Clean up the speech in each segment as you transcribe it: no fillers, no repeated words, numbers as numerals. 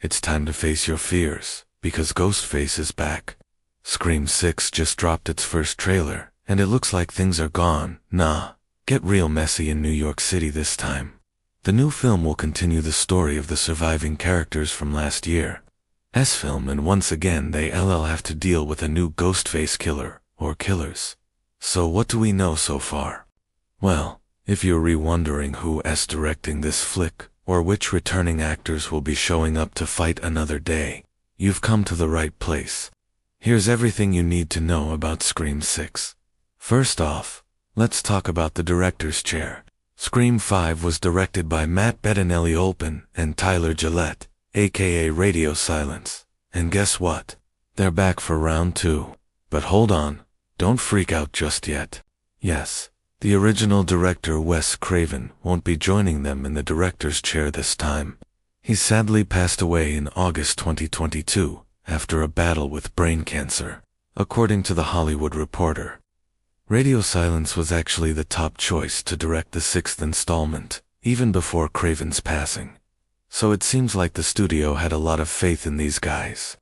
It's time to face your fears, because Ghostface is back. Scream 6 just dropped its first trailer, and it looks like things are gone. Get real messy in New York City this time. The new film will continue the story of the surviving characters from last year's film, and once again they'll have to deal with a new Ghostface killer, or killers. So what do we know so far? Well, if you're re-wondering who's directing this flick, or which returning actors will be showing up to fight another day, you've come to the right place. Here's everything you need to know about Scream 6. First off, let's talk about the director's chair. Scream 5 was directed by Matt Bettinelli-Olpin and Tyler Gillette, aka Radio Silence. And guess what? They're back for round 2. But hold on, don't freak out just yet. Yes, the original director Wes Craven won't be joining them in the director's chair this time. He sadly passed away in August 2022 after a battle with brain cancer, according to The Hollywood Reporter. Radio Silence was actually the top choice to direct the 6th installment, even before Craven's passing. So it seems like the studio had a lot of faith in these guys.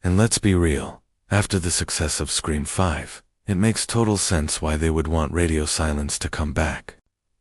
And let's be real, after the success of Scream 5, it makes total sense why they would want Radio Silence to come back.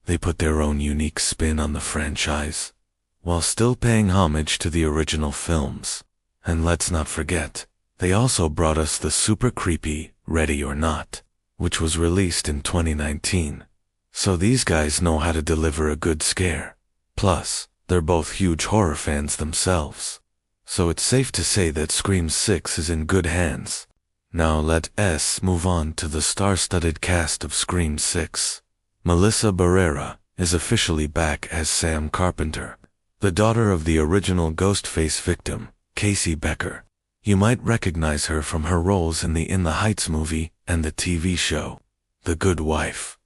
They put their own unique spin on the franchise, while still paying homage to the original films. And let's not forget, they also brought us the super creepy Ready or Not, which was released in 2019. So these guys know how to deliver a good scare. Plus, they're both huge horror fans themselves. So it's safe to say that Scream 6 is in good hands. Now let's move on to the star-studded cast of Scream 6. Melissa Barrera is officially back as Sam Carpenter, the daughter of the original Ghostface victim, Casey Becker. You might recognize her from her roles in the In the Heights movie and the TV show, The Good Wife.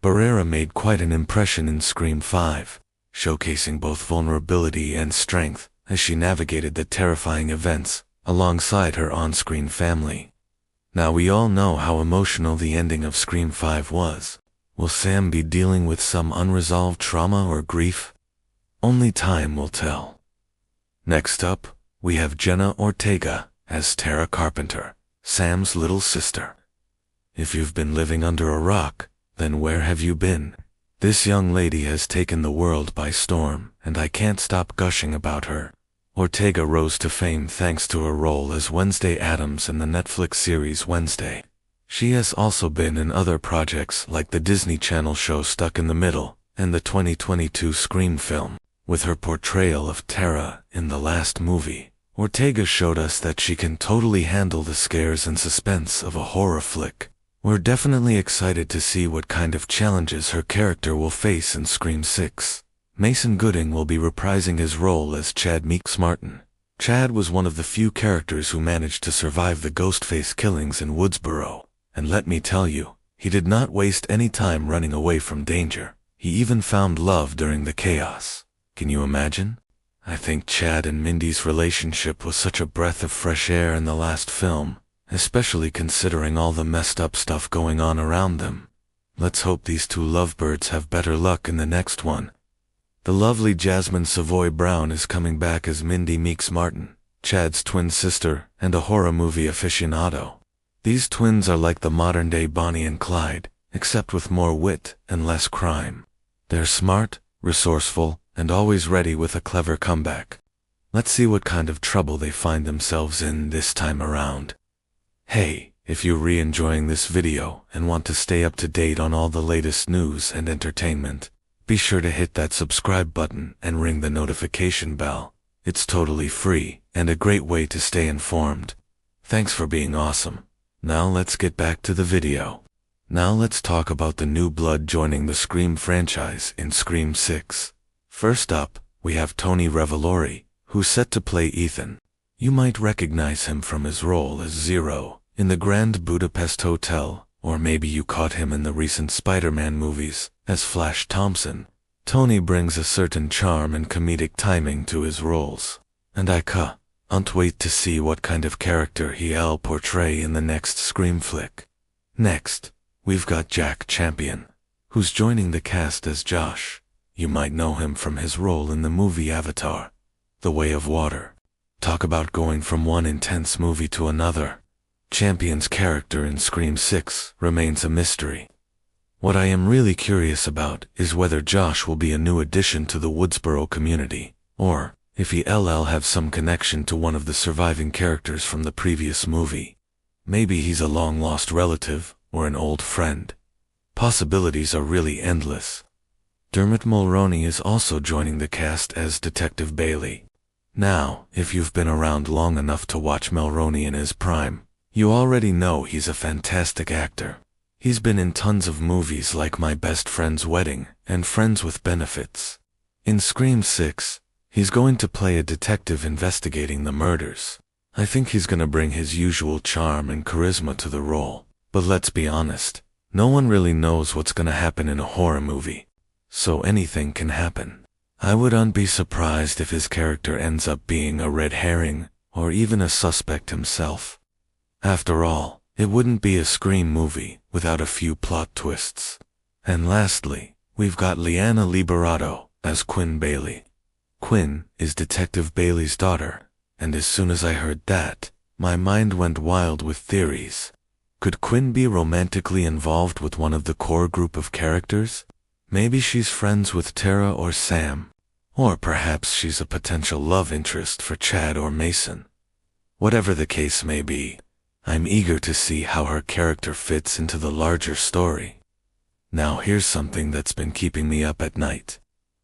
Barrera made quite an impression in Scream 5, showcasing both vulnerability and strength as she navigated the terrifying events alongside her on-screen family. Now we all know how emotional the ending of Scream 5 was. Will Sam be dealing with some unresolved trauma or grief? Only time will tell. Next up, we have Jenna Ortega as Tara Carpenter, Sam's little sister. If you've been living under a rock, then where have you been? This young lady has taken the world by storm, and I can't stop gushing about her. Ortega rose to fame thanks to her role as Wednesday Addams in the Netflix series Wednesday. She has also been in other projects like the Disney Channel show Stuck in the Middle and the 2022 Scream film. With her portrayal of Tara in the last movie, Ortega showed us that she can totally handle the scares and suspense of a horror flick. We're definitely excited to see what kind of challenges her character will face in Scream 6. Mason Gooding will be reprising his role as Chad Meeks Martin. Chad was one of the few characters who managed to survive the Ghostface killings in Woodsboro. And let me tell you, he did not waste any time running away from danger. He even found love during the chaos. Can you imagine? I think Chad and Mindy's relationship was such a breath of fresh air in the last film, especially considering all the messed up stuff going on around them. Let's hope these two lovebirds have better luck in the next one. The lovely Jasmine Savoy Brown is coming back as Mindy Meeks Martin, Chad's twin sister and a horror movie aficionado. These twins are like the modern-day Bonnie and Clyde, except with more wit and less crime. They're smart, resourceful, and always ready with a clever comeback. Let's see what kind of trouble they find themselves in this time around. Hey, if you're re-enjoying this video and want to stay up to date on all the latest news and entertainment, be sure to hit that subscribe button and ring the notification bell. It's totally free and a great way to stay informed. Thanks for being awesome. Now let's get back to the video. Now let's talk about the new blood joining the Scream franchise in Scream 6. First up, we have Tony Revolori, who's set to play Ethan. You might recognize him from his role as Zero in the Grand Budapest Hotel, or maybe you caught him in the recent Spider-Man movies as Flash Thompson. Tony brings a certain charm and comedic timing to his roles, and I can't wait to see what kind of character he'll portray in the next Scream flick. Next, we've got Jack Champion, who's joining the cast as Josh. You might know him from his role in the movie Avatar: The Way of Water. Talk about going from one intense movie to another. Champion's character in Scream 6 remains a mystery. What I am really curious about is whether Josh will be a new addition to the Woodsboro community, or if he'll have some connection to one of the surviving characters from the previous movie. Maybe he's a long-lost relative or an old friend. Possibilities are really endless. Dermot Mulroney is also joining the cast as Detective Bailey. Now, if you've been around long enough to watch Mulroney in his prime, you already know he's a fantastic actor. He's been in tons of movies like My Best Friend's Wedding and Friends with Benefits. In Scream 6, he's going to play a detective investigating the murders. I think he's gonna bring his usual charm and charisma to the role. But let's be honest, no one really knows what's gonna happen in a horror movie. So anything can happen. I wouldn't be surprised if his character ends up being a red herring, or even a suspect himself. After all, it wouldn't be a Scream movie without a few plot twists. And lastly, we've got Liana Liberato as Quinn Bailey. Quinn is Detective Bailey's daughter, and as soon as I heard that, my mind went wild with theories. Could Quinn be romantically involved with one of the core group of characters? Maybe she's friends with Tara or Sam. Or perhaps she's a potential love interest for Chad or Mason. Whatever the case may be, I'm eager to see how her character fits into the larger story. Now here's something that's been keeping me up at night.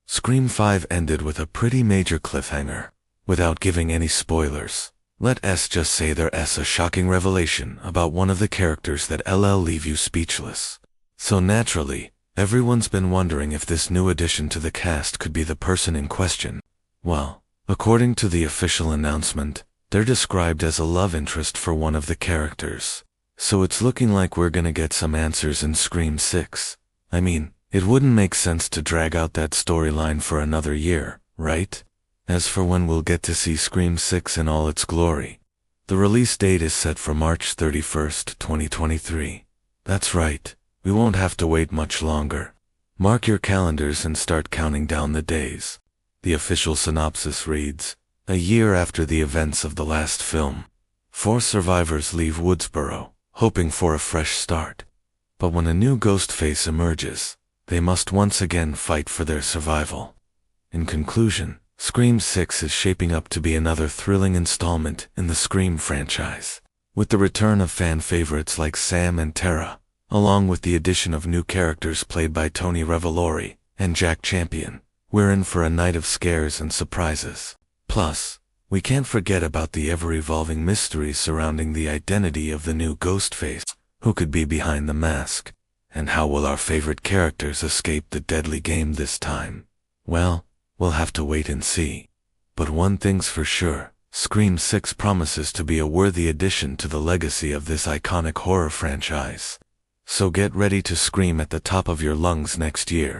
Scream 5 ended with a pretty major cliffhanger. Without giving any spoilers, let's just say there's a shocking revelation about one of the characters that'll leave you speechless. So naturally, everyone's been wondering if this new addition to the cast could be the person in question. Well, according to the official announcement, they're described as a love interest for one of the characters. So it's looking like we're gonna get some answers in Scream 6. I mean, it wouldn't make sense to drag out that storyline for another year, right? As for when we'll get to see Scream 6 in all its glory, the release date is set for March 31st, 2023. That's right. We won't have to wait much longer. Mark your calendars and start counting down the days. The official synopsis reads, a year after the events of the last film, 4 survivors leave Woodsboro, hoping for a fresh start. But when a new Ghostface emerges, they must once again fight for their survival. In conclusion, Scream 6 is shaping up to be another thrilling installment in the Scream franchise. With the return of fan favorites like Sam and Tara, along with the addition of new characters played by Tony Revolori and Jack Champion, we're in for a night of scares and surprises. Plus, we can't forget about the ever-evolving mysteries surrounding the identity of the new Ghostface. Who could be behind the mask? And how will our favorite characters escape the deadly game this time? Well, we'll have to wait and see. But one thing's for sure, Scream 6 promises to be a worthy addition to the legacy of this iconic horror franchise. So get ready to scream at the top of your lungs next year.